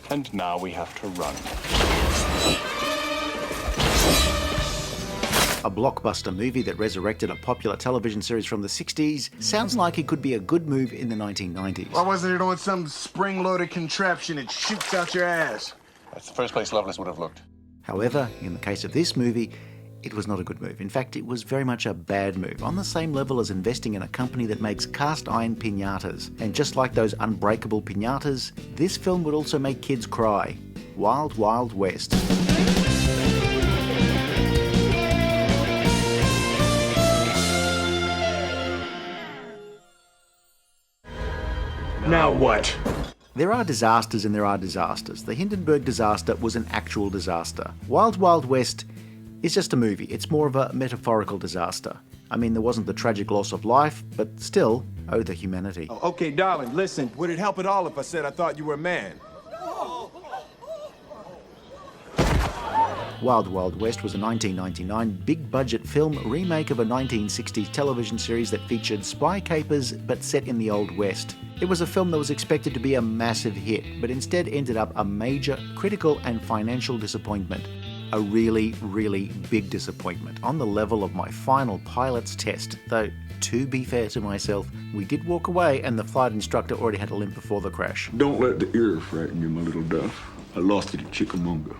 And now we have to run. A blockbuster movie that resurrected a popular television series from the 60s sounds like it could be a good move in the 1990s. Why wasn't it on some spring-loaded contraption that shoots out your ass? That's the first place Lovelace would have looked. However, in the case of this movie, it was not a good move. In fact, it was very much a bad move, on the same level as investing in a company that makes cast iron piñatas. And just like those unbreakable piñatas, this film would also make kids cry. Wild, Wild West. Now what? There are disasters and there are disasters. The Hindenburg disaster was an actual disaster. Wild Wild West is just a movie. It's more of a metaphorical disaster. I mean, there wasn't the tragic loss of life, but still, oh, the humanity. Oh, okay, darling, listen. Would it help at all if I said I thought you were a man? Wild Wild West was a 1999 big-budget film remake of a 1960s television series that featured spy capers but set in the Old West. It was a film that was expected to be a massive hit, but instead ended up a major critical and financial disappointment. A really, really big disappointment, on the level of my final pilot's test, though, to be fair to myself, we did walk away and the flight instructor already had a limp before the crash. Don't let the ear frighten you, my little duff. I lost it at Chickamauga.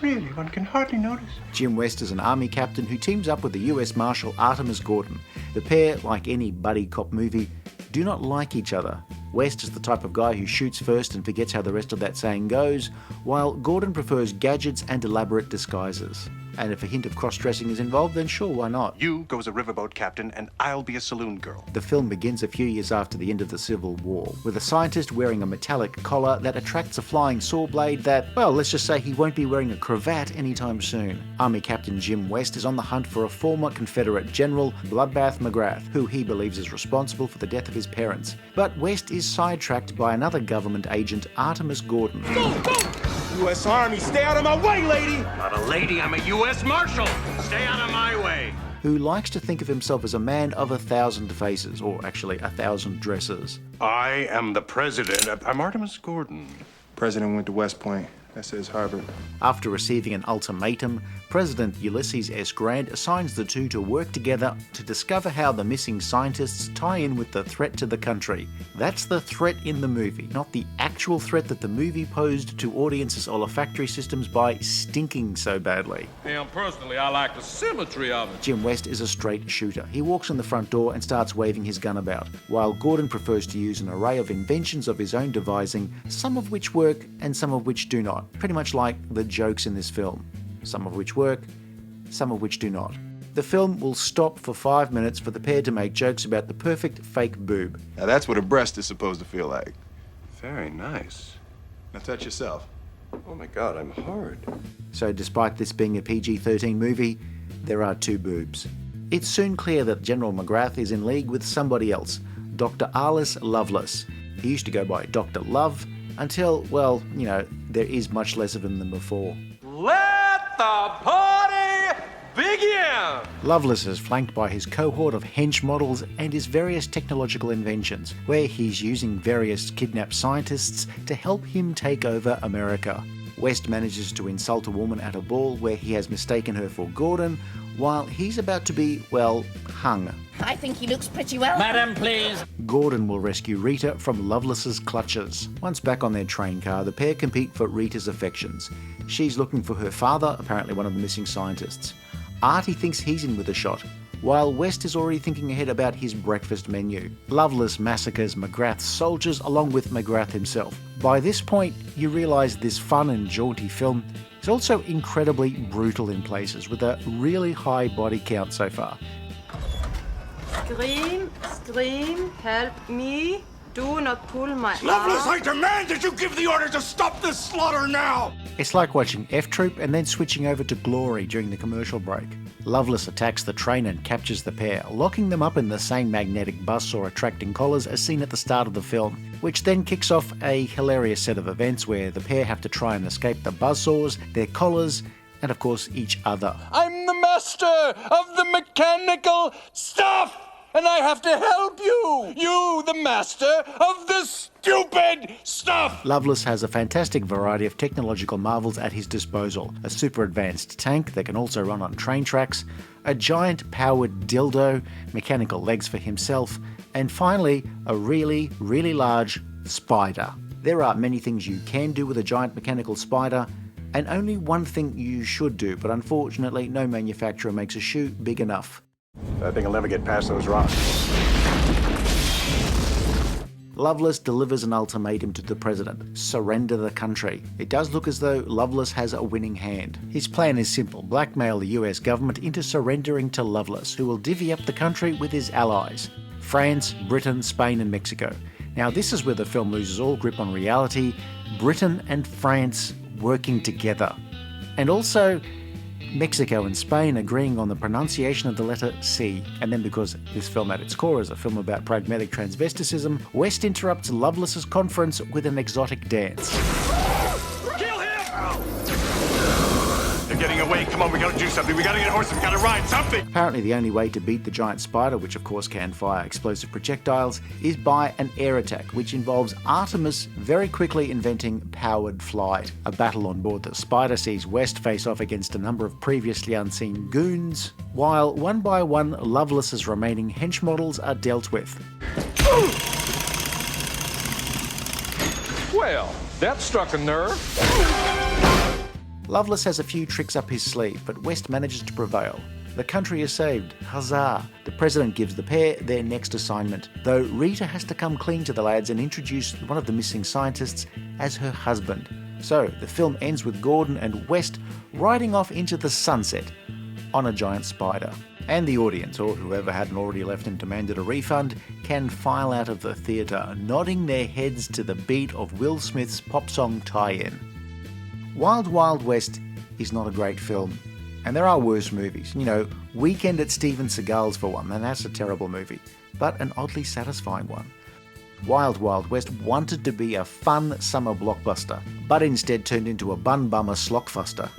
Really? One can hardly notice. Jim West is an army captain who teams up with the US Marshal Artemus Gordon. The pair, like any buddy cop movie, do not like each other. West is the type of guy who shoots first and forgets how the rest of that saying goes, while Gordon prefers gadgets and elaborate disguises. And if a hint of cross-dressing is involved, then sure, why not? You go as a riverboat captain, and I'll be a saloon girl. The film begins a few years after the end of the Civil War, with a scientist wearing a metallic collar that attracts a flying saw blade that, well, let's just say he won't be wearing a cravat anytime soon. Army Captain Jim West is on the hunt for a former Confederate general, Bloodbath McGrath, who he believes is responsible for the death of his parents. But West is sidetracked by another government agent, Artemus Gordon. Go, go! U.S. Army, stay out of my way, lady! Not a lady, I'm a U.S. Marshal! Stay out of my way! Who likes to think of himself as a man of 1,000 faces, or actually 1,000 dresses. I am the president. I'm Artemus Gordon. President went to West Point. That says Harvard. After receiving an ultimatum, President Ulysses S. Grant assigns the two to work together to discover how the missing scientists tie in with the threat to the country. That's the threat in the movie, not the actual threat that the movie posed to audiences' olfactory systems by stinking so badly. Personally, I like the symmetry of it. Jim West is a straight shooter. He walks in the front door and starts waving his gun about, while Gordon prefers to use an array of inventions of his own devising, some of which work and some of which do not. Pretty much like the jokes in this film. Some of which work, some of which do not. The film will stop for 5 minutes for the pair to make jokes about the perfect fake boob. Now that's what a breast is supposed to feel like. Very nice. Now touch yourself. Oh my God, I'm hard. So despite this being a PG-13 movie, there are two boobs. It's soon clear that General McGrath is in league with somebody else, Dr. Arliss Lovelace. He used to go by Dr. Love until, well, you know, there is much less of him than before. Let the party begin! Lovelace is flanked by his cohort of hench models and his various technological inventions, where he's using various kidnapped scientists to help him take over America. West manages to insult a woman at a ball where he has mistaken her for Gordon, while he's about to be, well, hung. I think he looks pretty well. Madam, please. Gordon will rescue Rita from Lovelace's clutches. Once back on their train car, the pair compete for Rita's affections. She's looking for her father, apparently one of the missing scientists. Artie thinks he's in with a shot, while West is already thinking ahead about his breakfast menu. Lovelace massacres McGrath's soldiers along with McGrath himself. By this point, you realise this fun and jaunty film is also incredibly brutal in places, with a really high body count so far. Scream, scream, help me. Do not pull my Lovelace, arm. I demand that you give the order to stop this slaughter now! It's like watching F-Troop and then switching over to Glory during the commercial break. Lovelace attacks the train and captures the pair, locking them up in the same magnetic buzzsaw attracting collars as seen at the start of the film, which then kicks off a hilarious set of events where the pair have to try and escape the buzzsaws, their collars, and of course each other. I'm the master of the mechanical stuff! and I have to help you! You, the master of this stupid stuff! Loveless has a fantastic variety of technological marvels at his disposal. A super advanced tank that can also run on train tracks, a giant powered dildo, mechanical legs for himself, and finally, a really, really large spider. There are many things you can do with a giant mechanical spider, and only one thing you should do, but unfortunately no manufacturer makes a shoe big enough. That thing will never get past those rocks. Loveless delivers an ultimatum to the president: surrender the country. It does look as though Loveless has a winning hand. His plan is simple: blackmail the US government into surrendering to Loveless, who will divvy up the country with his allies: France, Britain, Spain and Mexico. Now this is where the film loses all grip on reality: Britain and France working together. And also Mexico and Spain agreeing on the pronunciation of the letter C. And then, because this film at its core is a film about pragmatic transvesticism, West interrupts Loveless's conference with an exotic dance. Kill him! They're getting away. Come on, we gotta do something. We gotta get horses. We gotta ride something. Apparently the only way to beat the giant spider, which of course can fire explosive projectiles, is by an air attack, which involves Artemis very quickly inventing powered flight. A battle on board the Spider sees West face off against a number of previously unseen goons, while one by one Loveless's remaining hench models are dealt with. Well, that struck a nerve. Loveless has a few tricks up his sleeve, but West manages to prevail. The country is saved. Huzzah! The president gives the pair their next assignment, though Rita has to come clean to the lads and introduce one of the missing scientists as her husband. So the film ends with Gordon and West riding off into the sunset on a giant spider. And the audience, or whoever hadn't already left and demanded a refund, can file out of the theatre, nodding their heads to the beat of Will Smith's pop song tie-in. Wild Wild West is not a great film, and there are worse movies. You know, Weekend at Steven Seagal's for one, and that's a terrible movie, but an oddly satisfying one. Wild Wild West wanted to be a fun summer blockbuster, but instead turned into a bun-bummer slockfuster.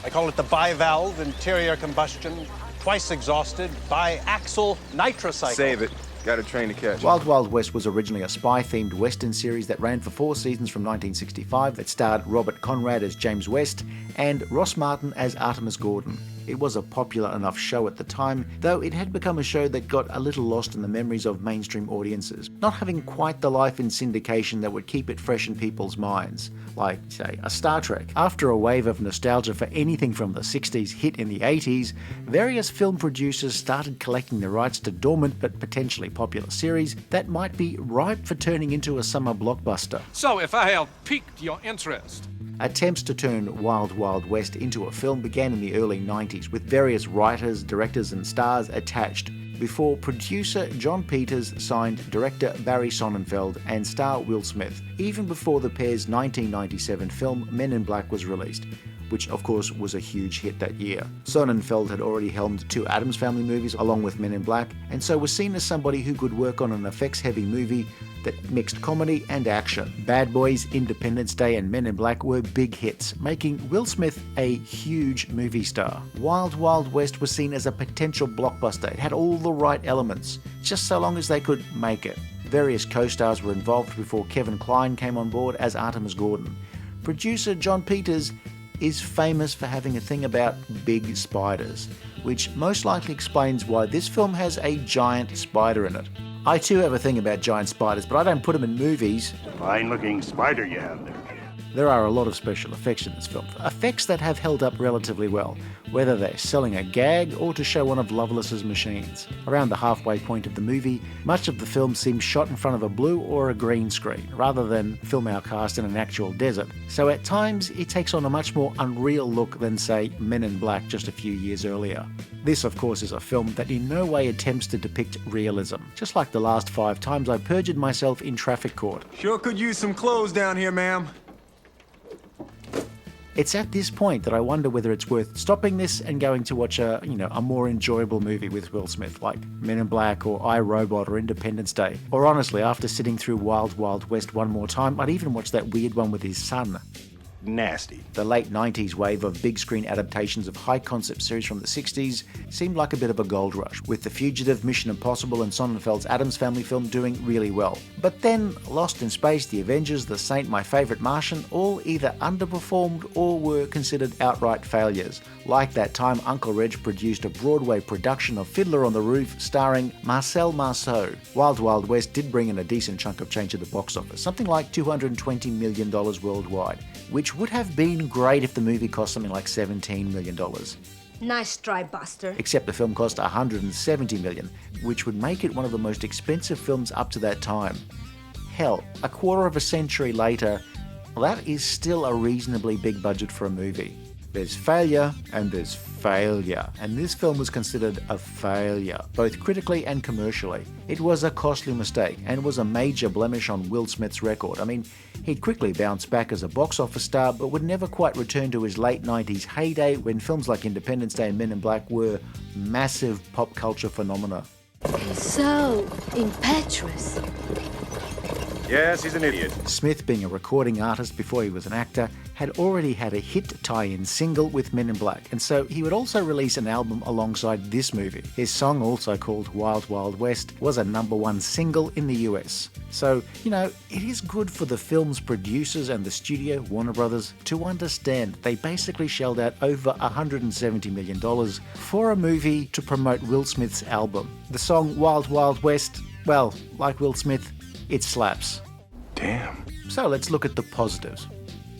I call it the bivalve interior combustion, twice exhausted, bi-axle nitrocycle. Save it. Got a train to catch. Wild Wild West was originally a spy-themed Western series that ran for 4 seasons from 1965 that starred Robert Conrad as James West and Ross Martin as Artemis Gordon. It was a popular enough show at the time, though it had become a show that got a little lost in the memories of mainstream audiences, not having quite the life in syndication that would keep it fresh in people's minds, like, say, a Star Trek. After a wave of nostalgia for anything from the 60s hit in the 80s, various film producers started collecting the rights to dormant but potentially popular series that might be ripe for turning into a summer blockbuster. So, if I have piqued your interest, Attempts to turn Wild Wild West into a film began in the early 90s, with various writers, directors and stars attached, before producer John Peters signed director Barry Sonnenfeld and star Will Smith, even before the pair's 1997 film Men in Black was released, which of course was a huge hit that year. Sonnenfeld had already helmed 2 Addams Family movies along with Men in Black, and so was seen as somebody who could work on an effects-heavy movie that mixed comedy and action. Bad Boys, Independence Day and Men in Black were big hits, making Will Smith a huge movie star. Wild Wild West was seen as a potential blockbuster. It had all the right elements, just so long as they could make it. Various co-stars were involved before Kevin Kline came on board as Artemis Gordon. Producer John Peters is famous for having a thing about big spiders, which most likely explains why this film has a giant spider in it. I too have a thing about giant spiders, but I don't put them in movies. Fine-looking spider you have there. There are a lot of special effects in this film, effects that have held up relatively well, whether they're selling a gag or to show one of Loveless's machines. Around the halfway point of the movie, much of the film seems shot in front of a blue or a green screen, rather than film our cast in an actual desert, so at times it takes on a much more unreal look than, say, Men in Black just a few years earlier. This, of course, is a film that in no way attempts to depict realism, just like the last 5 times I perjured myself in traffic court. Sure could use some clothes down here, ma'am. It's at this point that I wonder whether it's worth stopping this and going to watch a more enjoyable movie with Will Smith, like Men in Black or I, Robot or Independence Day. Or honestly, after sitting through Wild Wild West one more time, I'd even watch that weird one with his son. nasty. The late 90s wave of big screen adaptations of high concept series from the 60s seemed like a bit of a gold rush, with The Fugitive, Mission Impossible and Sonnenfeld's Addams Family film doing really well. But then Lost in Space, The Avengers, The Saint, My Favourite Martian all either underperformed or were considered outright failures. Like that time Uncle Reg produced a Broadway production of Fiddler on the Roof starring Marcel Marceau. Wild Wild West did bring in a decent chunk of change at the box office, something like $220 million worldwide, which would have been great if the movie cost something like $17 million. Nice try, Buster. Except the film cost $170 million, which would make it one of the most expensive films up to that time. Hell, a quarter of a century later, that is still a reasonably big budget for a movie. There's failure and there's failure, and this film was considered a failure, both critically and commercially. It was a costly mistake and was a major blemish on Will Smith's record. I mean, he'd quickly bounce back as a box office star, but would never quite return to his late 90s heyday when films like Independence Day and Men in Black were massive pop culture phenomena. He's so impetuous. Yes, he's an idiot. Smith, being a recording artist before he was an actor, had already had a hit tie-in single with Men in Black, and so he would also release an album alongside this movie. His song, also called Wild Wild West, was a #1 single in the US. So, it is good for the film's producers and the studio, Warner Brothers, to understand they basically shelled out over $170 million for a movie to promote Will Smith's album. The song Wild Wild West, well, like Will Smith, it slaps. Damn. So let's look at the positives.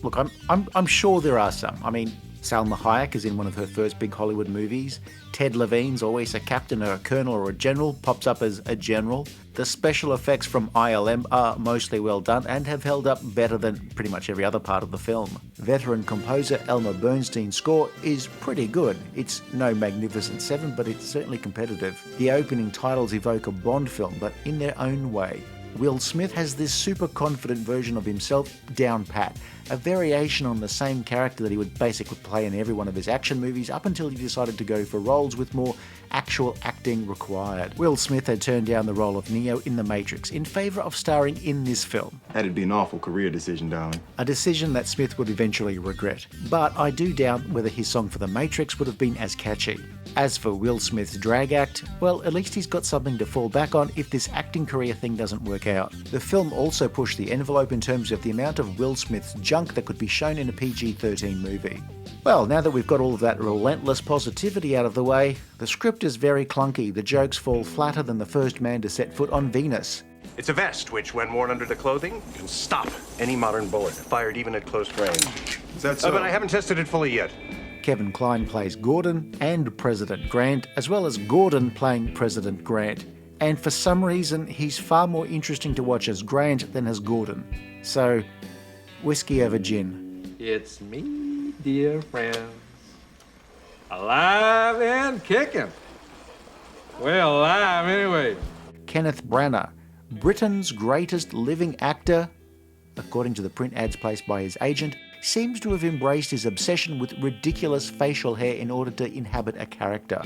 Look, I'm sure there are some. I mean, Salma Hayek is in one of her first big Hollywood movies. Ted Levine's always a captain or a colonel or a general, pops up as a general. The special effects from ILM are mostly well done and have held up better than pretty much every other part of the film. Veteran composer Elmer Bernstein's score is pretty good. It's no Magnificent Seven, but it's certainly competitive. The opening titles evoke a Bond film, but in their own way. Will Smith has this super confident version of himself down pat, a variation on the same character that he would basically play in every one of his action movies up until he decided to go for roles with more actual acting required. Will Smith had turned down the role of Neo in The Matrix in favour of starring in this film. That'd be an awful career decision, darling. A decision that Smith would eventually regret. But I do doubt whether his song for The Matrix would have been as catchy. As for Will Smith's drag act, well, at least he's got something to fall back on if this acting career thing doesn't work out. The film also pushed the envelope in terms of the amount of Will Smith's junk that could be shown in a PG-13 movie. Well, now that we've got all of that relentless positivity out of the way, the script is very clunky. The jokes fall flatter than the first man to set foot on Venus. It's a vest which, when worn under the clothing, can stop any modern bullet, fired even at close range. Is that so? But I haven't tested it fully yet. Kevin Kline plays Gordon and President Grant, as well as Gordon playing President Grant. And for some reason, he's far more interesting to watch as Grant than as Gordon. So, whiskey over gin. It's me, dear friends. Alive and kicking. Well, alive anyway. Kenneth Branagh, Britain's greatest living actor, according to the print ads placed by his agent, seems to have embraced his obsession with ridiculous facial hair in order to inhabit a character.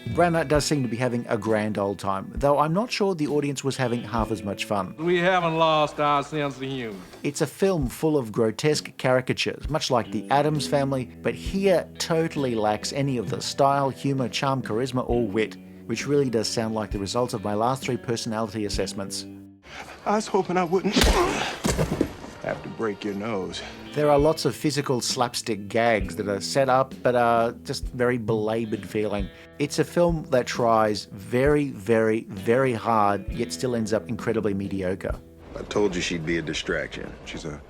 Branagh does seem to be having a grand old time, though I'm not sure the audience was having half as much fun. We haven't lost our sense of humor. It's a film full of grotesque caricatures, much like The Addams Family, but here totally lacks any of the style, humour, charm, charisma, or wit, which really does sound like the result of my last 3 personality assessments. I was hoping I wouldn't have to break your nose. There are lots of physical slapstick gags that are set up but are just very belabored feeling. It's a film that tries very, very, very hard, yet still ends up incredibly mediocre. I told you she'd be a distraction. She's a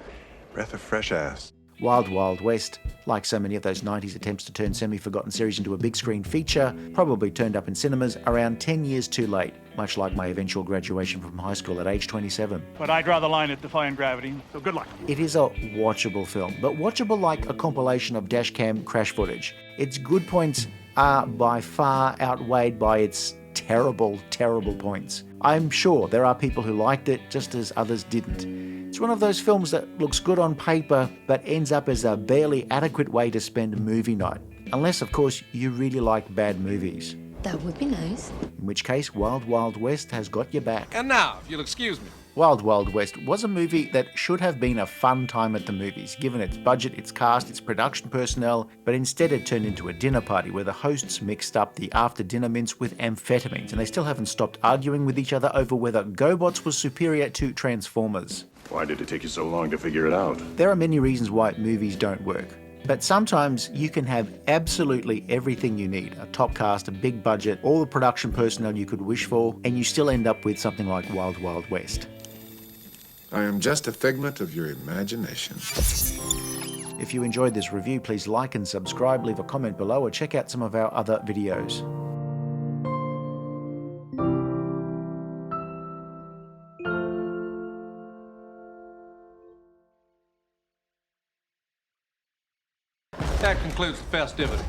breath of fresh ass. Wild Wild West, like so many of those 90s attempts to turn semi-forgotten series into a big screen feature, probably turned up in cinemas around 10 years too late, much like my eventual graduation from high school at age 27. But I draw the line at defying gravity, so good luck. It is a watchable film, but watchable like a compilation of dashcam crash footage. Its good points are by far outweighed by its terrible, terrible points. I'm sure there are people who liked it just as others didn't. It's one of those films that looks good on paper, but ends up as a barely adequate way to spend movie night. Unless, of course, you really like bad movies. That would be nice. In which case, Wild Wild West has got your back. And now, if you'll excuse me, Wild Wild West was a movie that should have been a fun time at the movies, given its budget, its cast, its production personnel, but instead it turned into a dinner party where the hosts mixed up the after-dinner mints with amphetamines, and they still haven't stopped arguing with each other over whether GoBots was superior to Transformers. Why did it take you so long to figure it out? There are many reasons why movies don't work. But sometimes you can have absolutely everything you need. A top cast, a big budget, all the production personnel you could wish for, and you still end up with something like Wild Wild West. I am just a figment of your imagination. If you enjoyed this review, please like and subscribe, leave a comment below, or check out some of our other videos. That concludes the festivities.